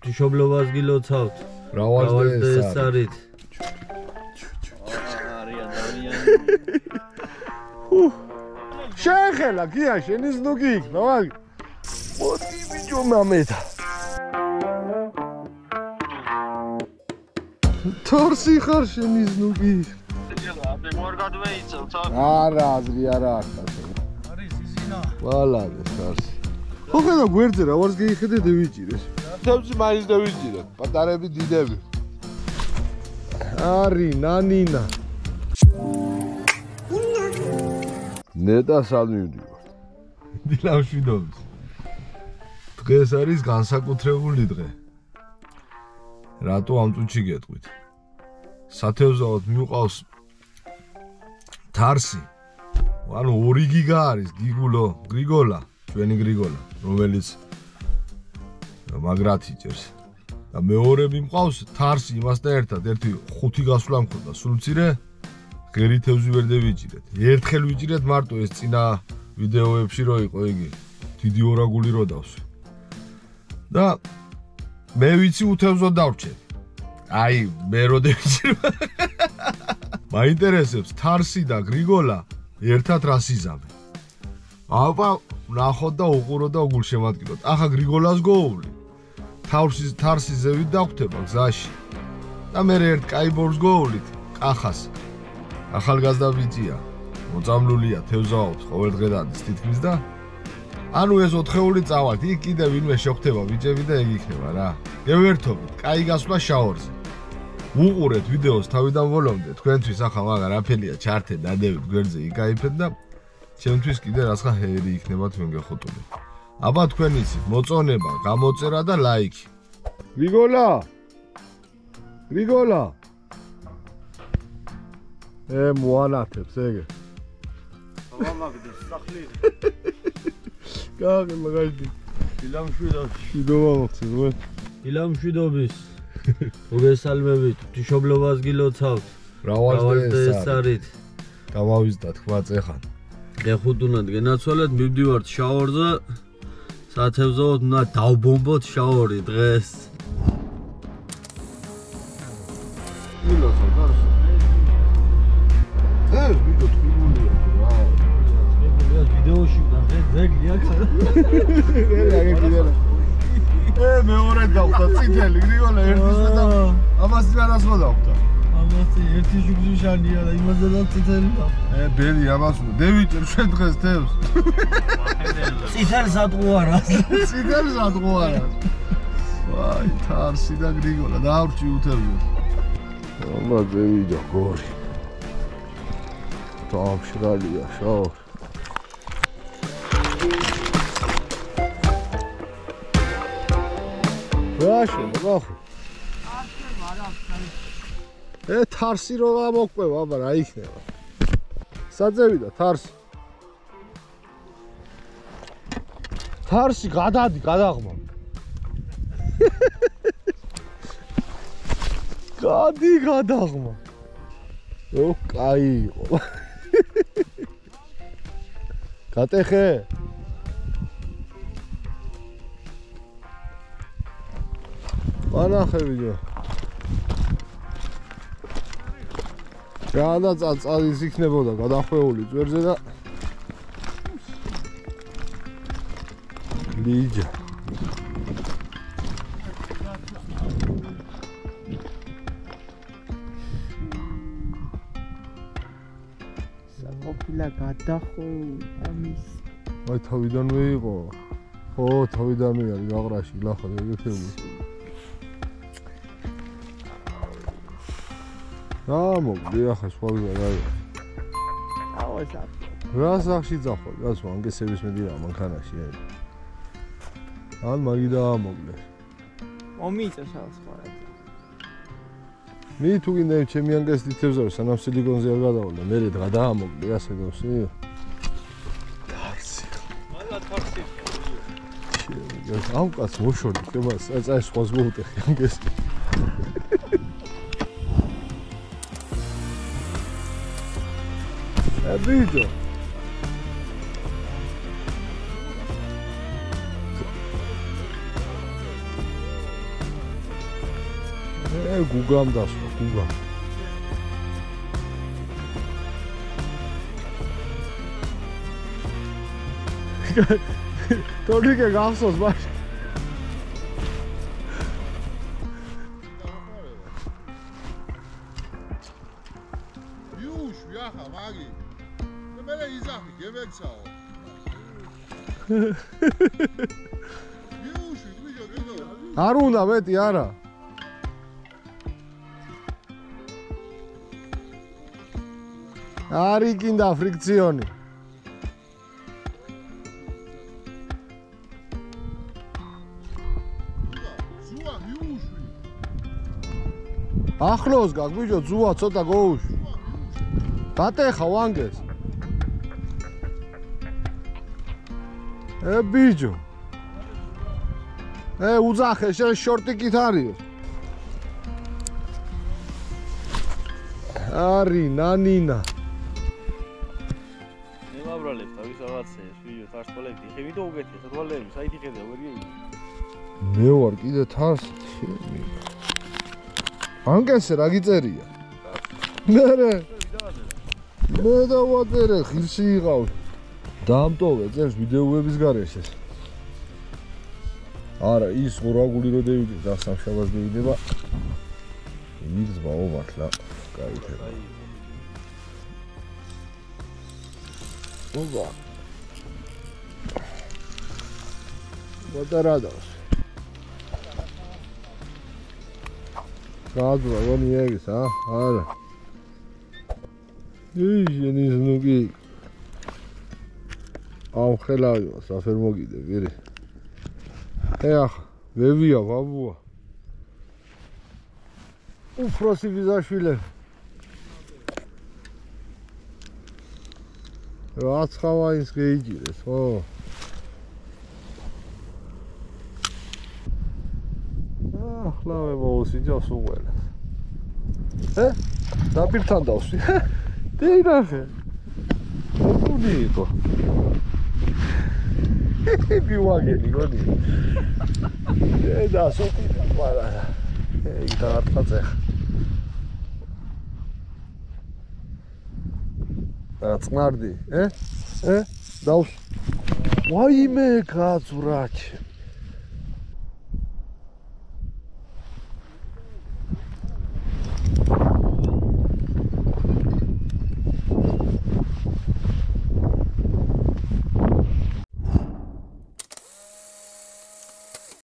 ღვთისმშობლობას გილოცავთ. მრავალდაეს არით. შეხელა გია შენი ზნუგი იქნა მაგ მოდი ბიჭო მამედა თორსი ხარ შენი ზნუგი არა აზრი არა აქვს არის ისინა ვალადე თორსი ხო ხედავ გვერდზე რა ვარს გეიხედე დევიჭირეს თევზი მაინც დევიჭირე პატარები დიდები არი ნანინა ნეტას არ მივდივართ. დილამშვიდობის. დღეს არის განსაკუთრებული დღე. რატო ამ წუთში გეტყვით? სათევზაოდ მივყავს თარსი. ანუ 2 გიგა არის გრიგოლა, ჩვენი გრიგოლა, რომელიც მაგრად იჭერს. და მეორე მიმყავს თარსი იმასთან ერთად, ერთი 5 გასვლა მქონდა, სულ მცირე გერი თევზი ვერ დავიჭირეთ. ერთხელ ვიჭირეთ მარტო ეს წინა ვიდეოებში რო იყო იგი. დიდი ორაგული რო დავსვი. და მე ვიცი უთევზო დავრჩე. აი, მე რო დავიჭირე. მაინტერესებს თარსი და გრიგოლა ერთად რას იზამენ. აბა, ნახოთ და უყუროთ და უგულშემატკივროთ. ახლა გრიგოლას გოუვლი. თარსი ზევით დაგვთება გზაში. და მე ერთ კაიბორს გოუვლით, კახას. ახალგაზრდა ბიჭია, მოწამლულია, თევზაობს ყოველ დღე დადის თითქმის და ანუ ეს 4-ეული წავალთ, იქ კიდე ვინმე შეხვდება ბიჭები და ეგ იქნება რა. გევერთობით, კაი გასვლა შაორზე. უყურეთ ვიდეოს თავიდან ბოლომდე, თქვენთვის ახლა მაგა რაფელია ჩართე დადებით გვერდზე იკაიფეთ და ჩემთვის კიდე რაცხა ჰერი იქნება თქვენ გეხოტული. აბა თქვენ იცით, მოწონება, გამოწერა და ლაიქი. გრიგოლა მოანათებს ეგე. ამაგდეს სახლი. კაი მაგალითი. დილამშვიდობის. მოგესალმებით, ღვთისმშობლობას გილოცავთ. მრავალდაეს არით. გამავიზდათ ხმა წეხან. გეხუტუნად გენაცვალეთ, მივდივართ შაორზე. სათევზაოდ უნდა დავბომბოთ შაორი დღეს. ეს ვიდეო თქმულია რა. ვიდეოში ნახე ძეგლი აქვს. მეორე დავხდა წითელი გრიგოლა ერთის და ამას რას მოდავხდა? ამას ერთი შუგზუშანია და იმასაც წითელი და. ბელი ამას დევიჭერ შენ დღეს თევს. წითელს ატყუარას. ვაი თარსი და გრიგოლა დავრჩი უთევზო. ამა დევიჯა გორი. Tamşıralıyor, şor. Başım, bak. Tarsi rola mokbe var, ayık ne var. Sadece da tarsi. Tarsi gadadı, gadağma. Gadağma. Yok, ay. Katexe. Bana xevijo. Yana წაწალის იქნებოდა გადახვეული ძვერზე და ლიჯა. ყოფილა გადახვეული ამის. აი თავიდანვე იყო. ხო, თავიდანვე არის გაყრაში, ნახოთ ეგეთები. მოგდი ახლა სხვა ვიღა. ავაზა. რა სახში წახვალ? გას ვანგესების მედი რა მანქანაში. ან მაგი დაამოგლეს. მომიწეს სხვა. მე თუ გინდა ჩემი ანგეს დითევზავ სანამ სილიკონზე არ გადავალ და მე დღა დაამოკლე ასე გავსი. თარსი. მალლა თარსი. ამ კაც მოშორდი ხებას აი სხვას მოუტეხი ანგეს. ბიჭო. გუგამ დასვა, გუგამ. თორნიკე გახსოვს მაშინ. იუშვი ახლა მაგი. მე იზახი გემეცაო. იუშვი გვიჯო გიდო. არ უნდა მეტი არა. არიკინდა ფრიქციონი. ზუა იუშვი. ახლოს გაგვიჯო ზუა ცოტა გოუშვი. დატეხა ვანგეს. ბიჯო. უძახე შენ შორტიკით არიო. არი ნანინა. ნელაბრალებს თავის რაღაცეებს ვიდეო თარსკოლები ხე ვიდეო უგეთია სათვალეები საითი ხედა ვერ გიგო მე ვარ კიდე თარს ანგესე რა გიწერია მე დავაწერე ხილში იყავ დაამტოვე წერს ვიდეოების გარეშე არა ის ყურაგული რო დევიდი და სამშაბათს დევიდება მიგზბაო მართლა გაიქება ობა ვატარადოს გაძვა ვონი ეგის არა ის ნუგი ამ ხელავიო საფერ მოგიდე ვირი ეხ ვევია ბაბუა უფროსი ვიზაშვილები რაც ხავაინს გეიჭირეს ხო ახლა მე მოვსიჯავს უყელეს დაპირთან დავსვი დეინახე გუნი იყო მივაგენი გონი და სოფი პარა ეგ დაარტყა წმარდი დავს ვაიმე გაწვრაჩ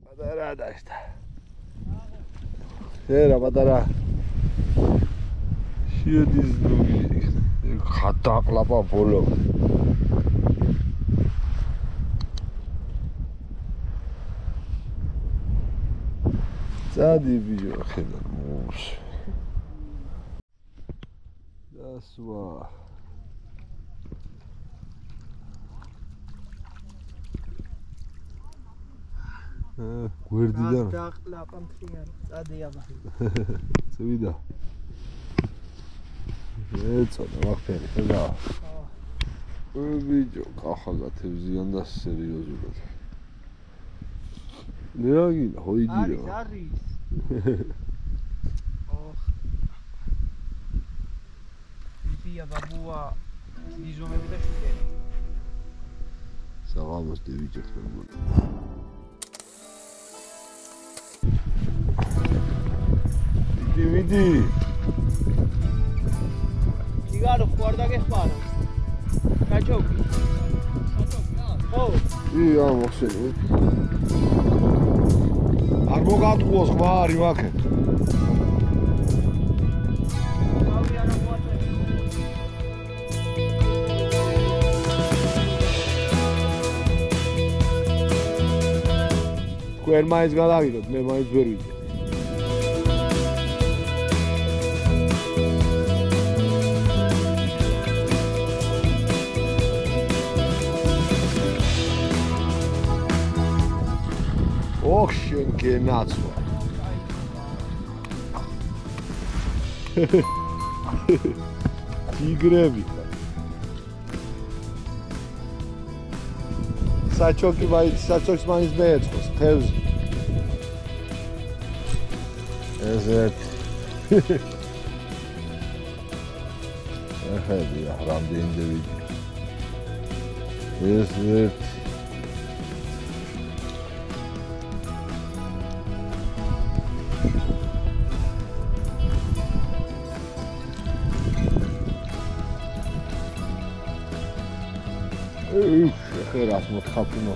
პატარა დაშტა ერა პატარა შედის ნუგი ხატაყლაპა ბოლო წადი ბიჭო ხედა მოს დასვა გვერდიდან დაყლაპა მთლიანი წადი აბა წვიდა ეცოდა ვაფერი ხედა ბიჭო კახა გათევზიან და სერიოზულად ნეაგინა ჰოიგირო არის ვიფია ბაბუა დიჟომები და შუკერი საღამოს დევიჭერთ მეგობრებო ვიდი იგარო ხوار დაგეხმარო კაჩოკი ო არ მოხსენე არ მოგატყუოს ხმარი ვაკეთ თქვენ მაინც გადავიდოთ მე მაინც ვერ ვიდე ოქშენ გენაცვა ტიგრები საჩოკი მაინც მეეწყოს ხევზი ეს ერთი. ეხებია რამდენი დევიდი. ეს ერთი. ხერას მოთხაფუნო.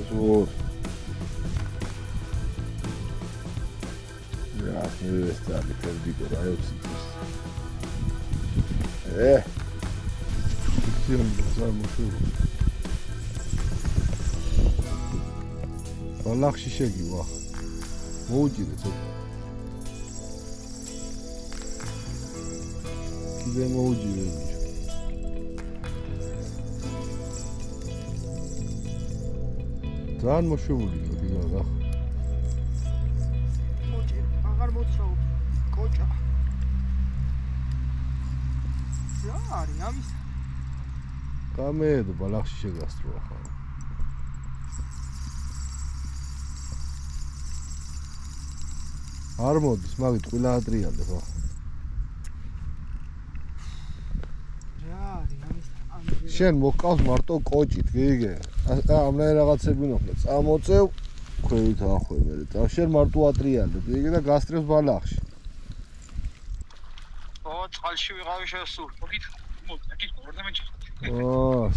ზურ. რა მივესწარი ფერდიკო რა ეცის. ისინი ზარმოშუ. ბალახში შეგივა. მოუჭირე ცოტა. კიდე მოუჭირე. ძალიან მოშებული გიგა რა. მოჭირე, აღარ მოწრავ. კოჭა. რა არის ამის? გამედო ბალახში შეგასწრო ახლა. არ მოდის, მაგით ყველა ატრიალდე ხო? შენ მოკავს მარტო კოჭით, გიგე. ამნაირ რაღაცები ნახე. წამოწევ ქვევით ახვევე და შენ მარტო ატრიალდებ, გიგე და გასტრევს ბალახში. წყალში ვიყავი შესულ.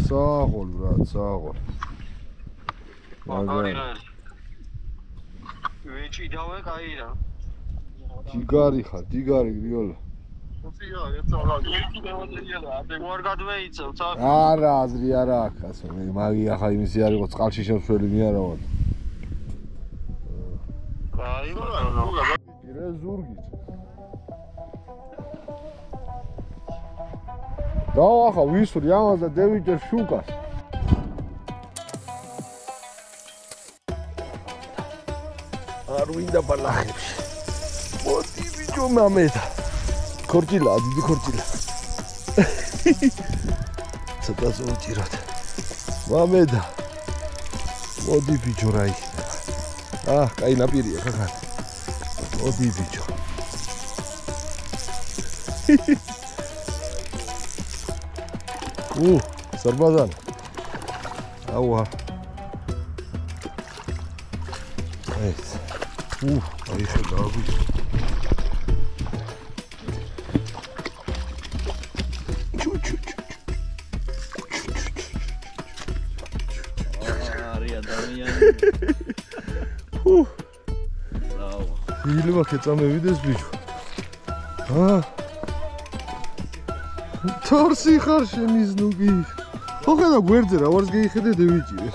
საღოლ ბრატ, საღოლ. მაგარი. ვეჭი დავე კაი რა. დიგარი ხარ, დიგარი გრიოლა. არა, აზრი არა აქვს ასე. მაგი ახლა იმისი არ იყო წყალში შემშველი მე არა ვარ. აი, ბატონო. ირე ზურგით. და ახლა ვისური ამას და დევიჯერ შუკას. არ ვინდა ბალახებში. მოდი ბიჭო მამედა. ქორჭილა, დიდი ქორჭილა. ცოტა ზოჭიროთ. მამედა. მოდი ბიჭო რა იქნება. კაი ნაპირია ხახან. მოდი ბიჭო. სარბაზან. აუა. ეს. აი ხედა ბიჭო. ილმა ქეწამევიდეს ბიჭო. თორსი ხარ შენი ზნუგი. ხო ხედა გვერდზე რა ვარს გეიხედე დევიჭირე.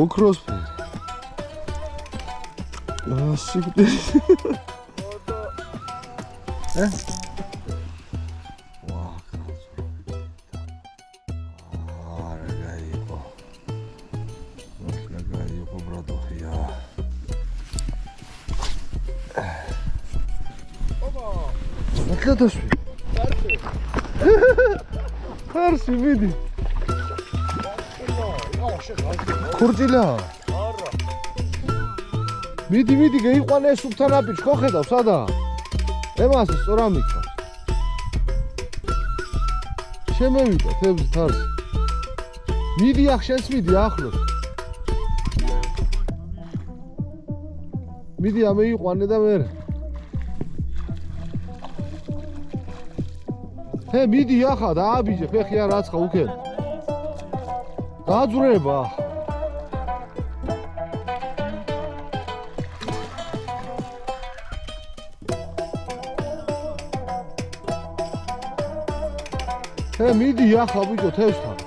ოქროსფერი. სიკვდილი. გადასვი. ხარში მიდი. ქორჭილა. არა. მიდი გეიყვანე სუფთა ნაპირში, ხო ხედავ სადა? ემას სწორა მიქრავს. შემევიდა თევზი თარსი. მიდი ახ შენს მიდი ახლოს. მიდი ამეიყვანე და მე მიდი ახლა დააბიჯე ფეხი არ აცხა უკენ. დაძვრება. მიდი ახლა ბიჭო თევზთან.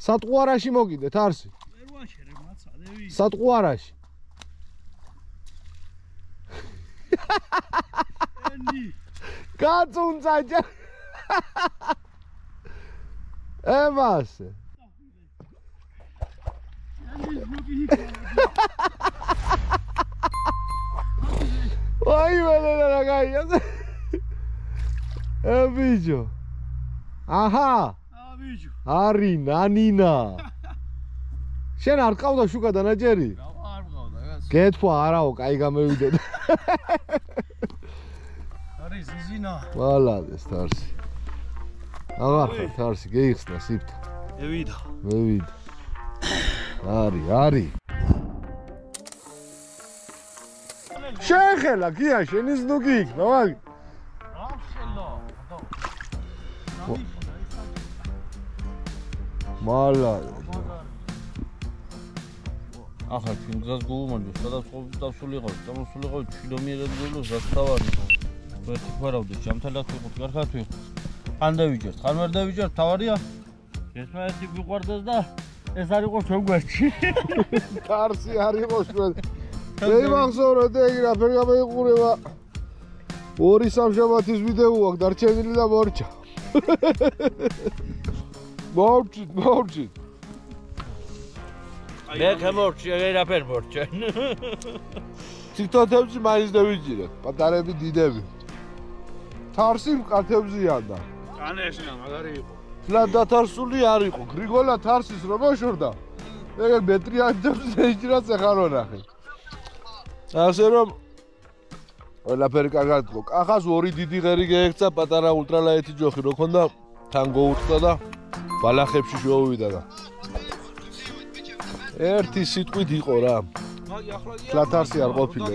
სატყუარაში მოგიდეთ არსი. სატყუარაში. კაცუნცაჯა. ემასე. აი ველა რა გაია. ბიჭო. აჰა. ბიჭო. არი ნანინა. შენ არ ყავდა შუქა დანაჯერი? არ მყავდა გას. გეთქვა არაო, კაი გამევიდე. არის ზიზინა. ვალადეს თარსი. აღარ ხარ თარსი, გეიხსნა სიფთა. ევიდა. მევიდა. არი. შეხელა გია შენი ზნუგი იქნა, მაგ. რა შელა? მალა. ახლა ჩვენ გზას გულმანჯო, სადაც ყოფილიყავ, წამოსულიყავ ჩილომიერად გულოს რასთავარი. ერთი ფარავდეს, ჯამთელად ვიყოთ, კარგად ვიყოთ. ხან დავიჯერთ, ხან ვერ დავიჯერთ, თავარია. ერთმანეთი გვიყვარდეს და ეს არ იყოს ჩვენ გვერდში. თარსი არ იყოს ჩვენ. შეიმახსოვრეთ ეგ რაფერ გამოიყურება. ორი სამშაბათის ვიდეო აქვს დარჩენილი და მორჩა. მორჩით. მე გამორჩი, ეგ რაფერ მორჩა. TikTok-ებში მაინც დავიჭირეთ, პატარები დიდები. თარსი მყათებზიან და. კანეშნა მაგარი იყო. და დათარსული არ იყო. გრიგოლა თარსის რომ მოშორდა. ეგ მეტრიანტებს ეჭირაც ახარ ვნახე. ასე რომ ყველაფერი კარგად იყო. კახას ორი დიდი ღერი გაექცა, პატარა ულტრალაითი ჯოხი რო ქონდა, თან გოუწყდა და ბალახებში შევიდა და. ერთი სიტყვით იყო რა. მაგი ახლა ლათარსი არ ყოფილა.